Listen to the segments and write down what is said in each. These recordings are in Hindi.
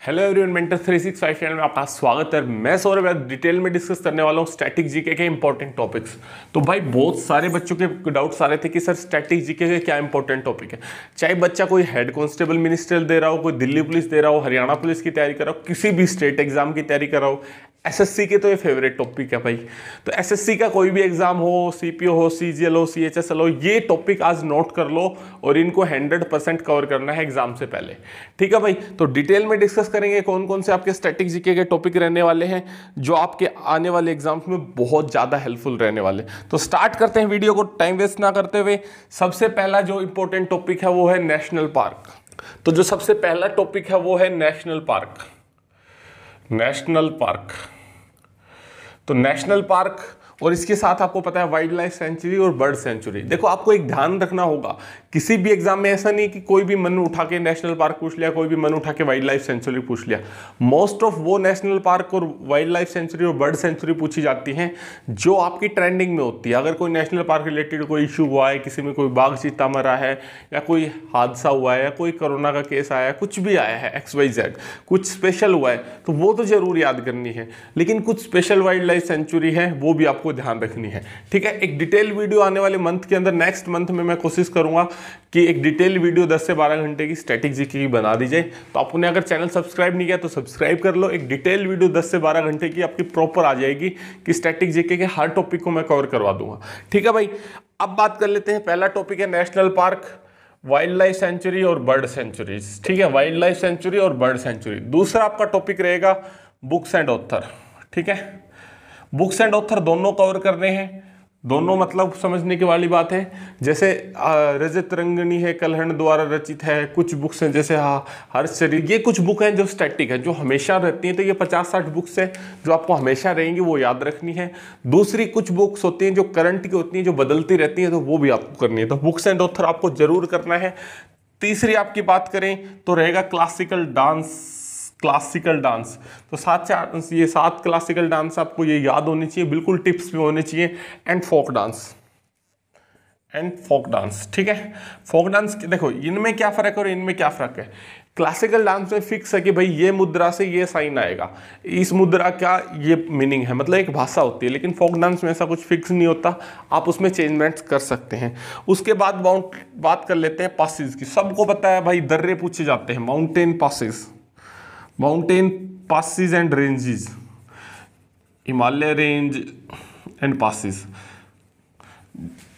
हेलो एवरीवन, मेंटर 365 चैनल में आपका स्वागत है। मैं सौरभ आज डिटेल में डिस्कस करने वाला हूँ स्टैटिक जीके के इंपॉर्टेंट टॉपिक्स। तो भाई बहुत सारे बच्चों के डाउट्स आ रहे थे कि सर स्टैटिक जीके के क्या इंपॉर्टेंट टॉपिक है। चाहे बच्चा कोई हेड कांस्टेबल मिनिस्ट्रियल दे रहा हो, कोई दिल्ली पुलिस दे रहा हो, हरियाणा पुलिस की तैयारी कर रहा हो, किसी भी स्टेट एग्जाम की तैयारी कर रहा हो, एसएससी के तो ये फेवरेट टॉपिक है भाई। तो एसएससी का कोई भी एग्जाम हो, सीपीओ हो, सीजीएल हो, सीएचएसएल हो, ये टॉपिक आज नोट कर लो और इनको 100% कवर करना है एग्जाम से पहले। ठीक है भाई, तो डिटेल में डिस्कस करेंगे कौन कौन से आपके स्टैटिक जीके के टॉपिक रहने वाले हैं जो आपके आने वाले एग्जाम्स में बहुत ज्यादा हेल्पफुल रहने वाले। तो स्टार्ट करते हैं वीडियो को टाइम वेस्ट ना करते हुए। सबसे पहला जो इंपॉर्टेंट टॉपिक है वो है नेशनल पार्क। तो जो सबसे पहला टॉपिक है वो है नेशनल पार्क। नेशनल पार्क, तो नेशनल पार्क और इसके साथ आपको पता है वाइल्ड लाइफ सेंचुरी और बर्ड सेंचुरी। देखो आपको एक ध्यान रखना होगा, किसी भी एग्जाम में ऐसा नहीं कि कोई भी मन उठा के नेशनल पार्क पूछ लिया, कोई भी मन उठा के वाइल्ड लाइफ सेंचुरी पूछ लिया। मोस्ट ऑफ वो नेशनल पार्क और वाइल्ड लाइफ सेंचुरी और बर्ड सेंचुरी पूछी जाती हैं जो आपकी ट्रेंडिंग में होती है। अगर कोई नेशनल पार्क रिलेटेड कोई इशू हुआ है, किसी में कोई बाघ चीता मरा है, या कोई हादसा हुआ है, या कोई कोरोना का केस आया है, कुछ भी आया है XYZ, कुछ स्पेशल हुआ है, तो वो तो जरूर याद करनी है। लेकिन कुछ स्पेशल वाइल्ड लाइफ सेंचुरी है वो भी आपको ध्यान रखनी है। ठीक है, एक डिटेल वीडियो आने वाले मंथ के अंदर, नेक्स्ट मंथ में मैं कोशिश करूंगा कि एक डिटेल वीडियो 10 से 12 घंटे की स्टैटिक जीके की बना दी जाए। तो आपने अगर चैनल सब्सक्राइब नहीं किया तो सब्सक्राइब कर लो। एक डिटेल वीडियो 10 से 12 घंटे की आपकी प्रॉपर आ जाएगी कि स्टैटिक जीके के हर टॉपिक को मैं कवर करवा दूंगा। ठीक है भाई, अब बात कर लेते हैं। पहला टॉपिक है national park, wild life sanctuary और बर्ड सेंचुरीज। ठीक है, वाइल्ड लाइफ सेंचुरी और बर्ड सेंचुरी। दूसरा आपका टॉपिक रहेगा बुक्स एंड ऑथर। ठीक है, बुक्स एंड ऑथर दोनों कवर करने हैं। दोनों मतलब समझने की वाली बात है। जैसे रजत रंगनी है, कलहण द्वारा रचित है। कुछ बुक्स हैं जैसे हर्षचरित, ये कुछ बुक हैं जो स्टैटिक है, जो हमेशा रहती हैं। तो ये 50-60 बुक्स हैं जो आपको हमेशा रहेंगी, वो याद रखनी है। दूसरी कुछ बुक्स होती हैं जो करंट की होती हैं, जो बदलती रहती हैं, तो वो भी आपको करनी है। तो बुक्स एंड ऑथर आपको जरूर करना है। तीसरी आपकी बात करें तो रहेगा क्लासिकल डांस। क्लासिकल डांस, तो 7 क्लासिकल डांस आपको ये याद होनी चाहिए, बिल्कुल टिप्स भी होने चाहिए। And folk dance, and folk dance. ठीक है, फोक डांस देखो इनमें क्या फर्क है और इनमें क्या फर्क है। क्लासिकल डांस में फिक्स है कि भाई ये मुद्रा से ये साइन आएगा, इस मुद्रा का ये मीनिंग है, मतलब एक भाषा होती है। लेकिन फोक डांस में ऐसा कुछ फिक्स नहीं होता, आप उसमें चेंजमेंट्स कर सकते हैं। उसके बाद बात कर लेते हैं पासिस की। सबको पता है भाई, दर्रे पूछे जाते हैं, mountain passes, mountain passes and ranges, Himalaya range and passes.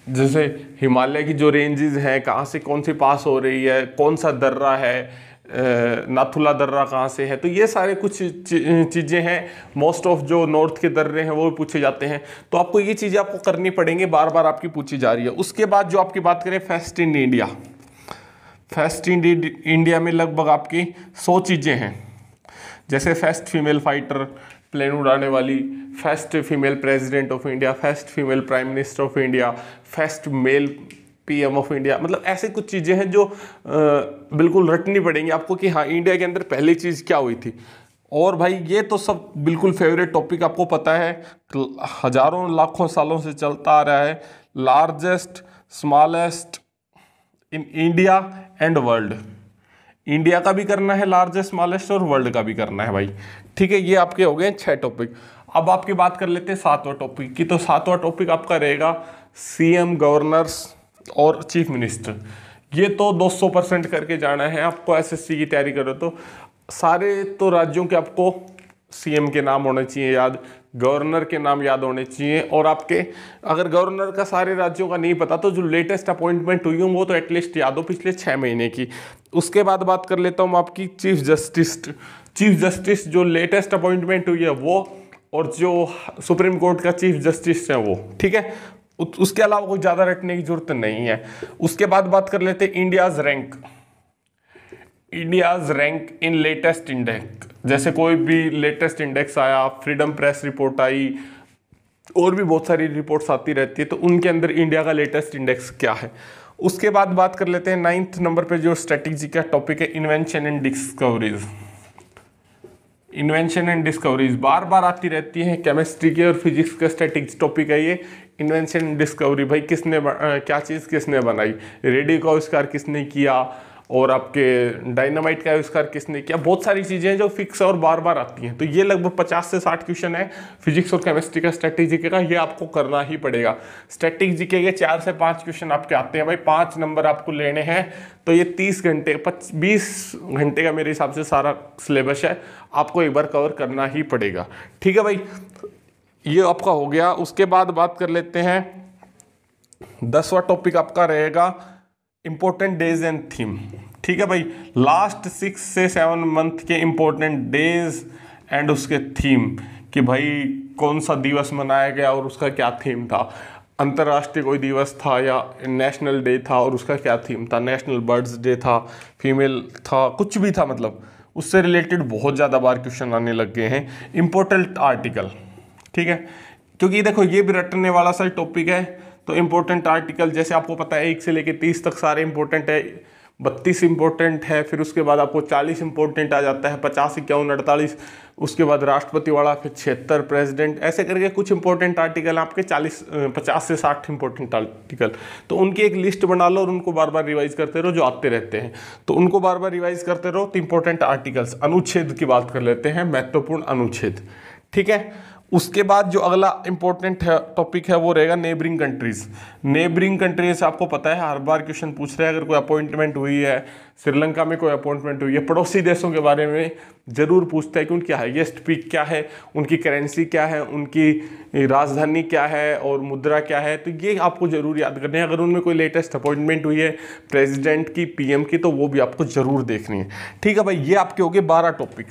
जैसे हिमालय की जो रेंजेस हैं, कहाँ से कौन सी पास हो रही है, कौन सा दर्रा है, नाथुला दर्रा कहाँ से है, तो ये सारे कुछ चीज़ें हैं। मोस्ट ऑफ जो नॉर्थ के दर्रे हैं वो भी पूछे जाते हैं। तो आपको ये चीज़ें आपको करनी पड़ेंगी, बार बार आपकी पूछी जा रही है। उसके बाद जो आपकी बात करें fest in India, fest in India में लगभग आपकी 100 चीज़ें हैं। जैसे फर्स्ट फीमेल फाइटर, प्लेन उड़ाने वाली, first female president of India, first female prime minister of India, first male PM of India. मतलब ऐसे कुछ चीज़ें हैं जो बिल्कुल रटनी पड़ेंगी आपको कि हाँ इंडिया के अंदर पहली चीज़ क्या हुई थी। और भाई ये तो सब बिल्कुल फेवरेट टॉपिक आपको पता है, हजारों लाखों सालों से चलता आ रहा है। Largest smallest in India and world. India का भी करना है लार्जेस्ट स्मॉलेस्ट, और वर्ल्ड का भी करना है भाई। ठीक है, ये आपके हो गए 6 टॉपिक। अब आपकी बात कर लेते हैं 7वां टॉपिक की। तो 7वां टॉपिक आपका रहेगा CM, गवर्नर्स और चीफ मिनिस्टर। ये तो 200% करके जाना है आपको। SSC की तैयारी करो तो सारे तो राज्यों के आपको CM के नाम होने चाहिए याद, गवर्नर के नाम याद होने चाहिए। और आपके अगर गवर्नर का सारे राज्यों का नहीं पता तो जो लेटेस्ट अपॉइंटमेंट हुई हूँ वो तो एटलीस्ट याद हो, पिछले 6 महीने की। उसके बाद बात कर लेता हूँ आपकी चीफ जस्टिस। चीफ जस्टिस जो लेटेस्ट अपॉइंटमेंट हुई है वो, और जो सुप्रीम कोर्ट का चीफ जस्टिस है वो। ठीक है, उसके अलावा कोई ज़्यादा रटने की जरूरत नहीं है। उसके बाद बात कर लेते हैं India's rank. India's rank in latest index, जैसे कोई भी लेटेस्ट इंडेक्स आया, फ्रीडम प्रेस रिपोर्ट आई, और भी बहुत सारी रिपोर्ट्स आती रहती है, तो उनके अंदर इंडिया का लेटेस्ट इंडेक्स क्या है। उसके बाद बात कर लेते हैं 9th नंबर पे जो स्ट्रेटेजी का टॉपिक है, invention and discoveries. Invention and discoveries बार बार आती रहती है, केमिस्ट्री के और फिजिक्स का स्टैटिक्स टॉपिक है ये। इन्वेंशन एंड डिस्कवरी, भाई किसने क्या चीज़ किसने बनाई, रेडियो का आविष्कार किसने किया, और आपके डायनामाइट का आविष्कार किसने किया। बहुत सारी चीज़ें हैं जो फिक्स और बार बार आती हैं। तो ये लगभग 50 से 60 क्वेश्चन है फिजिक्स और केमिस्ट्री का स्टैटिक जीके का, ये आपको करना ही पड़ेगा। स्टैटिक जीके के 4 से 5 क्वेश्चन आपके आते हैं भाई, 5 नंबर आपको लेने हैं। तो ये 30 घंटे 20 घंटे का मेरे हिसाब से सारा सिलेबस है, आपको एक बार कवर करना ही पड़ेगा। ठीक है भाई, ये आपका हो गया। उसके बाद बात कर लेते हैं 10वां टॉपिक आपका रहेगा इंपॉर्टेंट डेज एंड थीम। ठीक है भाई, लास्ट 6 से 7 मंथ के इंपॉर्टेंट डेज एंड उसके थीम कि भाई कौन सा दिवस मनाया गया और उसका क्या थीम था। अंतर्राष्ट्रीय कोई दिवस था या नेशनल डे था और उसका क्या थीम था, नेशनल बर्ड्स डे था, फीमेल था, कुछ भी था, मतलब उससे रिलेटेड बहुत ज़्यादा बार क्वेश्चन आने लग गए हैं। इंपॉर्टेंट आर्टिकल, ठीक है, क्योंकि देखो ये भी रटने वाला सा टॉपिक है। तो इंपॉर्टेंट आर्टिकल जैसे आपको पता है 1 से लेकर 30 तक सारे इंपॉर्टेंट है, 32 इंपॉर्टेंट है, फिर उसके बाद आपको 40 इंपॉर्टेंट आ जाता है, 50, 51, 48, उसके बाद राष्ट्रपति वाला, फिर 76 प्रेसिडेंट, ऐसे करके कुछ इंपॉर्टेंट आर्टिकल आपके 50 से 60 इंपॉर्टेंट आर्टिकल। तो उनकी एक लिस्ट बना लो और उनको बार बार रिवाइज करते रहो, जो आते रहते हैं तो उनको बार बार रिवाइज करते रहो। तो इंपॉर्टेंट आर्टिकल्स, अनुच्छेद की बात कर लेते हैं, महत्वपूर्ण अनुच्छेद। ठीक है, उसके बाद जो अगला इंपॉर्टेंट है टॉपिक है वो रहेगा नेबरिंग कंट्रीज। नेबरिंग कंट्रीज आपको पता है हर बार क्वेश्चन पूछ रहे हैं, अगर कोई अपॉइंटमेंट हुई है, श्रीलंका में कोई अपॉइंटमेंट हुई है, पड़ोसी देशों के बारे में जरूर पूछता है कि उनकी हाईएस्ट पीक क्या है, उनकी करेंसी क्या है, उनकी राजधानी क्या है और मुद्रा क्या है। तो ये आपको जरूर याद करने है। अगर उनमें कोई लेटेस्ट अपॉइंटमेंट हुई है प्रेसिडेंट की, पीएम की, तो वो भी आपको जरूर देखनी है। ठीक है भाई, ये आपके हो गए 12 टॉपिक।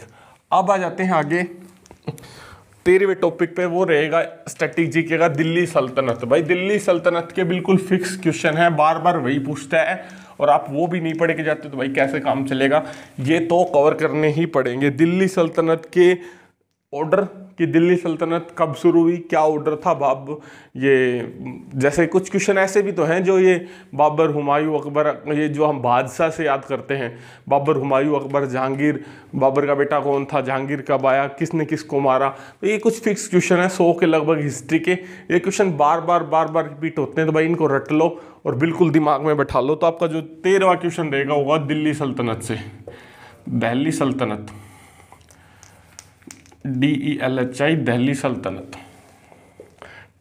अब आ जाते हैं आगे 13वें टॉपिक पे, वो रहेगा स्टैटिक जीके का दिल्ली सल्तनत। भाई दिल्ली सल्तनत के बिल्कुल फिक्स क्वेश्चन है, बार बार वही पूछता है और आप वो भी नहीं पढ़ के जाते तो भाई कैसे काम चलेगा। ये तो कवर करने ही पड़ेंगे। दिल्ली सल्तनत के ऑर्डर कि दिल्ली सल्तनत कब शुरू हुई, क्या ऑर्डर था बाब, ये जैसे कुछ क्वेश्चन ऐसे भी तो हैं जो ये बाबर, हुमायूं, अकबर, ये जो हम बादशाह से याद करते हैं, बाबर, हुमायूं, अकबर, जहांगीर, बाबर का बेटा कौन था, जहांगीर कब आया, किसने किसको मारा। तो ये कुछ फिक्स क्वेश्चन है 100 के लगभग हिस्ट्री के। ये क्वेश्चन बार बार रिपीट होते हैं, तो भाई इनको रट लो और बिल्कुल दिमाग में बैठा लो। तो आपका जो 13वां क्वेश्चन रहेगा होगा दिल्ली सल्तनत से, दिल्ली सल्तनत, DELHI, दिल्ली सल्तनत।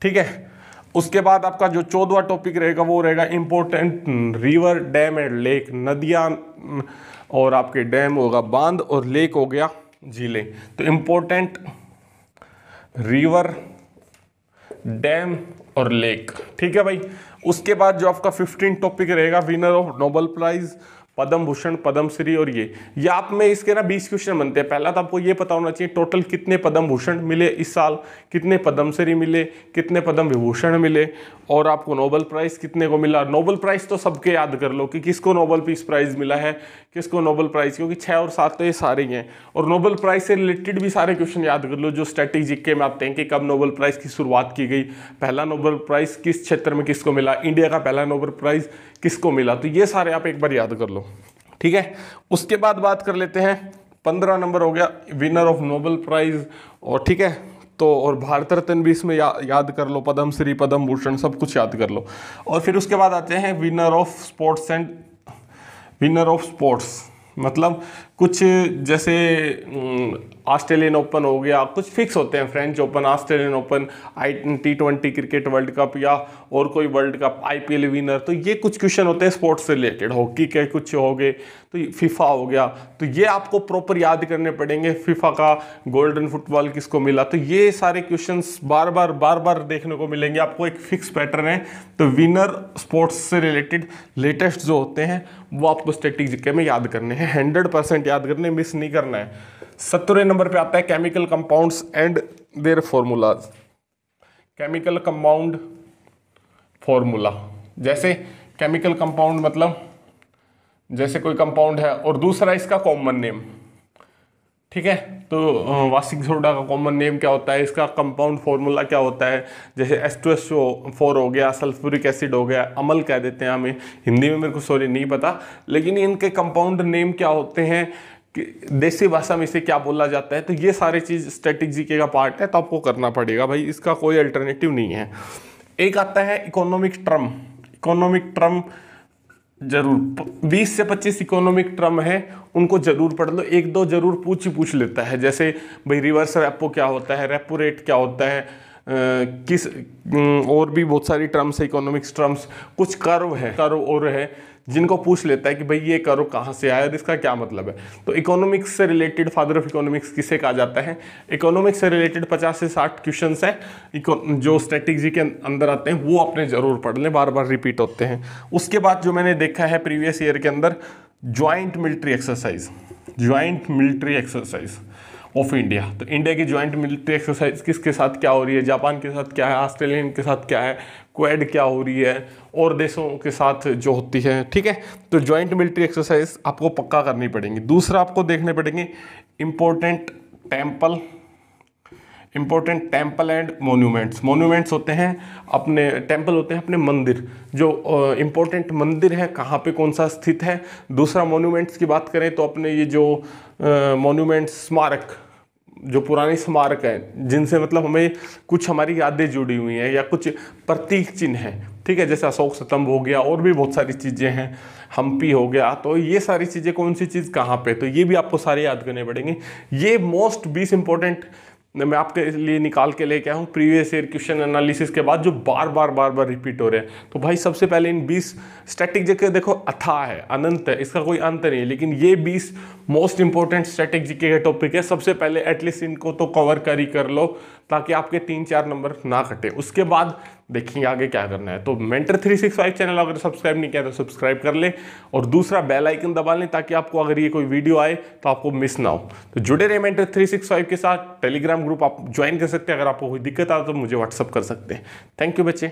ठीक है, उसके बाद आपका जो 14वां टॉपिक रहेगा वो रहेगा important river, dam and lake. नदियां और आपके डैम होगा बांध और लेक हो गया झीलें। तो इंपॉर्टेंट रिवर, डैम और लेक। ठीक है भाई, उसके बाद जो आपका 15 टॉपिक रहेगा winner of Nobel prize, Padma Bhushan, Padmashri. और ये आप में इसके ना 20 क्वेश्चन बनते हैं। पहला तो आपको ये पता होना चाहिए टोटल कितने पद्म भूषण मिले इस साल, कितने पद्मश्री मिले, कितने पद्म विभूषण मिले और आपको नोबेल प्राइज कितने को मिला। नोबेल प्राइज तो सबके याद कर लो कि किसको नोबेल पीस प्राइज मिला है, किसको नोबेल प्राइज, क्योंकि 6 और 7 तो ये सारे ही हैं। और नोबेल प्राइज से रिलेटेड भी सारे क्वेश्चन याद कर लो जो स्टैटिक जीके में आते हैं कि कब नोबेल प्राइज की शुरुआत की गई, पहला नोबेल प्राइज किस क्षेत्र में किसको मिला, इंडिया का पहला नोबेल प्राइज किसको मिला। तो ये सारे आप एक बार याद कर लो। ठीक है, उसके बाद बात कर लेते हैं 15 नंबर हो गया विनर ऑफ नोबेल प्राइज। और ठीक है, तो और भारत रत्न भी इसमें याद कर लो, पद्मश्री, पद्म भूषण सब कुछ याद कर लो। और फिर उसके बाद आते हैं winner of sports and winner of sports, मतलब कुछ जैसे ऑस्ट्रेलियन ओपन हो गया, कुछ फिक्स होते हैं, French open, Australian open, T20 cricket world cup या और कोई वर्ल्ड कप, IPL विनर। तो ये कुछ क्वेश्चन होते हैं स्पोर्ट्स से रिलेटेड, हॉकी के कुछ हो गए, तो फीफा हो गया। तो ये आपको प्रॉपर याद करने पड़ेंगे, फीफा का गोल्डन फुटबॉल किसको मिला। तो ये सारे क्वेश्चंस बार बार देखने को मिलेंगे आपको, एक फिक्स पैटर्न है। तो विनर स्पोर्ट्स से रिलेटेड लेटेस्ट जो होते हैं वो आपको स्टैटिक जीके में याद करने हैं, 100% याद करने, मिस नहीं करना है। 17वें नंबर पे आता है chemical compounds and their formulas. Chemical compound formula, जैसे केमिकल कंपाउंड मतलब जैसे कोई कंपाउंड है और दूसरा इसका कॉमन नेम। ठीक है, तो वार्षिक सोडा का कॉमन नेम क्या होता है, इसका कंपाउंड फॉर्मूला क्या होता है, जैसे H2SO4 हो गया, सल्फ्यूरिक एसिड हो गया, अमल कह देते हैं हमें हिंदी में, मेरे को सॉरी नहीं पता, लेकिन इनके कंपाउंड नेम क्या होते हैं, कि देसी भाषा में इसे क्या बोला जाता है। तो ये सारी चीज़ स्टैटिक जीके का पार्ट है, तो आपको करना पड़ेगा भाई, इसका कोई अल्टरनेटिव नहीं है। एक आता है इकोनॉमिक टर्म। इकोनॉमिक टर्म जरूर 20 से 25 इकोनॉमिक टर्म है, उनको जरूर पढ़ लो, एक दो जरूर पूछ लेता है। जैसे भाई रिवर्स रेपो क्या होता है, रेपो रेट क्या होता है, और भी बहुत सारी टर्म्स है, इकोनॉमिक्स टर्म्स, कुछ कर्व और है जिनको पूछ लेता है कि भाई ये कर्व कहाँ से आया और इसका क्या मतलब है। तो इकोनॉमिक्स से रिलेटेड फादर ऑफ इकोनॉमिक्स किसे कहा जाता है। इकोनॉमिक्स से रिलेटेड 50 से 60 क्वेश्चंस है जो स्ट्रेटेजी के अंदर आते हैं, वो आपने जरूर पढ़ लें, बार बार रिपीट होते हैं। उसके बाद जो मैंने देखा है प्रीवियस ईयर के अंदर, joint military exercise of India. तो इंडिया की ज्वाइंट मिलिट्री एक्सरसाइज किसके साथ क्या हो रही है, जापान के साथ क्या है, ऑस्ट्रेलियन के साथ क्या है, क्वेड क्या हो रही है, और देशों के साथ जो होती है, ठीक है। तो ज्वाइंट मिलिट्री एक्सरसाइज आपको पक्का करनी पड़ेंगी। दूसरा आपको देखने पड़ेंगे इंपॉर्टेंट टेम्पल एंड मोन्यूमेंट्स होते हैं अपने, टेम्पल होते हैं अपने मंदिर, जो इंपॉर्टेंट मंदिर है कहाँ पे कौन सा स्थित है। दूसरा मोन्यूमेंट्स की बात करें तो अपने ये जो मोन्यूमेंट्स, स्मारक, जो पुरानी स्मारक हैं जिनसे मतलब हमें कुछ हमारी यादें जुड़ी हुई हैं या कुछ प्रतीक चिन्ह हैं, ठीक है, जैसे अशोक स्तंभ हो गया, और भी बहुत सारी चीज़ें हैं, हम्पी हो गया। तो ये सारी चीज़ें कौन सी चीज़ कहाँ पे, तो ये भी आपको सारे याद करने पड़ेंगे। ये मोस्ट 20 इंपॉर्टेंट मैं आपके लिए निकाल के लेके आया हूँ प्रीवियस ईयर क्वेश्चन एनालिसिस के बाद, जो बार बार रिपीट हो रहे हैं। तो भाई सबसे पहले इन 20 स्ट्रैटेजी के देखो, अथाह है, अनंत है, इसका कोई अंत नहीं है, लेकिन ये 20 मोस्ट इंपॉर्टेंट स्ट्रैटेजी के टॉपिक है। सबसे पहले एटलीस्ट इनको तो कवर कर लो ताकि आपके 3-4 नंबर ना कटे। उसके बाद देखेंगे आगे क्या करना है। तो मेंटर 365 चैनल अगर सब्सक्राइब नहीं किया तो सब्सक्राइब कर ले, और दूसरा बेल आइकन दबा लें ताकि आपको अगर ये कोई वीडियो आए तो आपको मिस ना हो। तो जुड़े रहे मेंटर 365 के साथ। टेलीग्राम ग्रुप आप ज्वाइन कर सकते हैं, अगर आपको कोई दिक्कत आए तो मुझे व्हाट्सअप कर सकते हैं। थैंक यू बच्चे।